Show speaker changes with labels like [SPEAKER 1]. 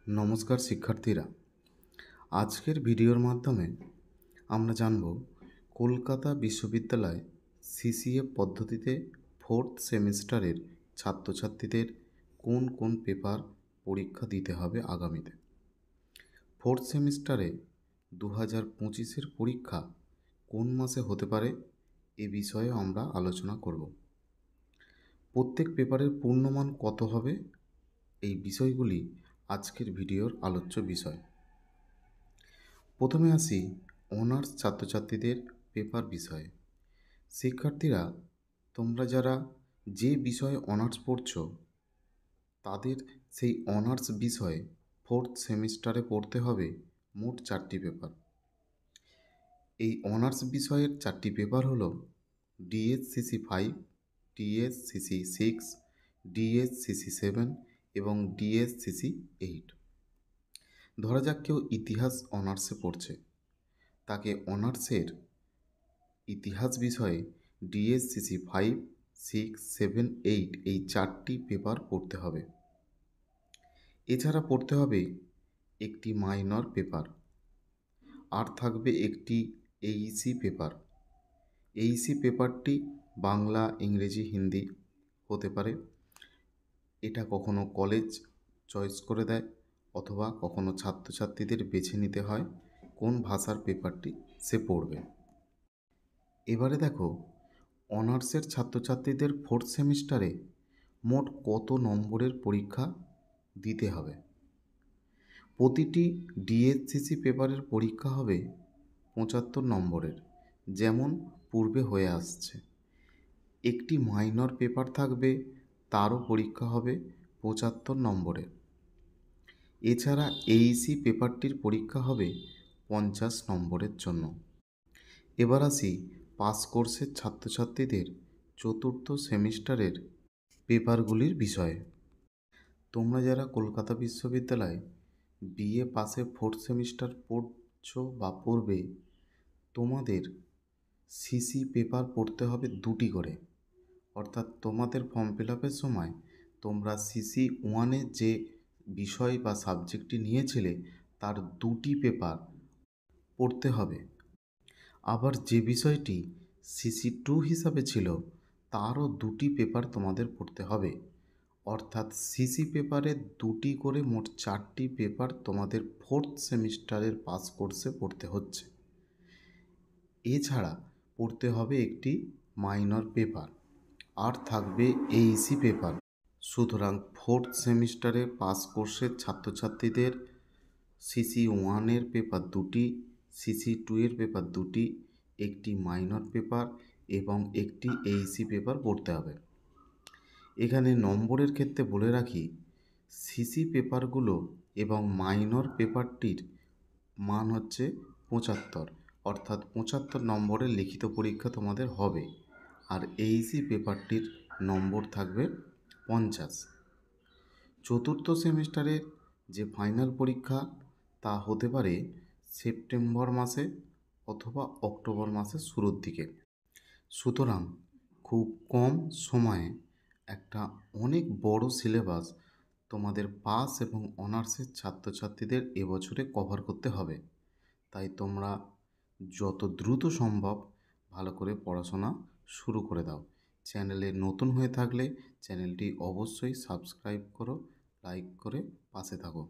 [SPEAKER 1] নমস্কার শিক্ষার্থীরা, আজকের ভিডিওর মাধ্যমে আমরা জানব কলকাতা বিশ্ববিদ্যালয় সিসিএ পদ্ধতিতে ফোর্থ সেমিস্টারের ছাত্রছাত্রীদের কোন কোন পেপার পরীক্ষা দিতে হবে আগামীতে। ফোর্থ সেমিস্টারে 2025-এর পরীক্ষা কোন মাসে হতে পারে এ বিষয়ে আমরা আলোচনা করব। প্রত্যেক পেপারের পূর্ণমান কত হবে, এই বিষয়গুলি আজকের ভিডিওর আলোচ্য বিষয়। প্রথমে আসি অনার্স ছাত্রছাত্রীদের পেপার বিষয়ে। শিক্ষার্থীরা, তোমরা যারা যে বিষয়ে অনার্স পড়ছো তাদের সেই অনার্স বিষয়ে ফোর্থ সেমিস্টারে পড়তে হবে মোট 4টি পেপার। এই অনার্স বিষয়ের 4টি পেপার হলো ডিএসসিসি 5, ডিএসসিসি 6, ডিএসসিসি 7 এবং ডিএসসিসি 8। ধরা যাক কেউ ইতিহাস অনার্সে পড়ছে, তাকে অনার্সের ইতিহাস বিষয়ে ডিএসসিসি 5, 6, 7, 8 এই 4টি পেপার পড়তে হবে। এছাড়া পড়তে হবে একটি মাইনর পেপার, আর থাকবে একটি এইসি পেপার। এইসি পেপারটি বাংলা, ইংরেজি, হিন্দি হতে পারে। এটা কখনো কলেজ চয়েস করে দেয় অথবা কখনো ছাত্রছাত্রীদের বেছে নিতে হয় কোন ভাষার পেপারটি সে পড়বে। এবারে দেখো, অনার্সের ছাত্রছাত্রীদের ফোর্থ সেমিস্টারে মোট কত নম্বরের পরীক্ষা দিতে হবে। প্রতিটি ডিএসসিসি পেপারের পরীক্ষা হবে 75 নম্বরের, যেমন পূর্বে হয়ে আসছে। একটি মাইনর পেপার থাকবে, তারও পরীক্ষা হবে 75 নম্বরের। এছাড়া এইসি পেপারটির পরীক্ষা হবে 50 নম্বরের জন্য। এবার আসি পাস কোর্সের ছাত্রছাত্রীদের চতুর্থ সেমিস্টারের পেপারগুলির বিষয়ে। তোমরা যারা কলকাতা বিশ্ববিদ্যালয়ে বিএ পাসে ফোর্থ সেমিস্টার পড়ছো বা পড়বে, তোমাদের সিসি পেপার পড়তে হবে 2টি করে। অর্থাৎ তোমাদের ফর্ম ফিল আপের সময় তোমরা সিসি 1-এ যে বিষয় বা সাবজেক্টটি নিয়েছিলে তার 2টি পেপার পড়তে হবে। আবার যে বিষয়টি সিসি 2 হিসাবে ছিল তারও 2টি পেপার তোমাদের পড়তে হবে। অর্থাৎ সিসি পেপারে 2টি করে মোট 4টি পেপার তোমাদের ফোর্থ সেমিস্টারের পাস কোর্সে পড়তে হচ্ছে। এছাড়া পড়তে হবে একটি মাইনর পেপার, আর থাকবে এইসি পেপার। সুতরাং ফোর্থ সেমিস্টারে পাস কোর্সের ছাত্রছাত্রীদের সিসি 1-এর পেপার 2টি, সিসি 2-এর পেপার 2টি, একটি মাইনর পেপার এবং একটি এইসি পেপার পড়তে হবে। এখানে নম্বরের ক্ষেত্রে বলে রাখি, সিসি পেপারগুলো এবং মাইনর পেপারটির মান হচ্ছে 75, অর্থাৎ 75 নম্বরের লিখিত পরীক্ষা তোমাদের হবে। আর এইসি পেপারটির নম্বর থাকবে 50। চতুর্থ সেমিস্টারের যে ফাইনাল পরীক্ষা তা হতে পারে সেপ্টেম্বর মাসে অথবা অক্টোবর মাসের শুরুর দিকে। সুতরাং খুব কম সময়ে একটা অনেক বড় সিলেবাস তোমাদের পাস এবং অনার্সের ছাত্রছাত্রীদের এবছরে কভার করতে হবে। তাই তোমরা যত দ্রুত সম্ভব ভালো করে পড়াশোনা শুরু করে দাও। চ্যানেলে নতুন হয়ে থাকলে চ্যানেলটি অবশ্যই সাবস্ক্রাইব করো, লাইক করে পাশে থাকো।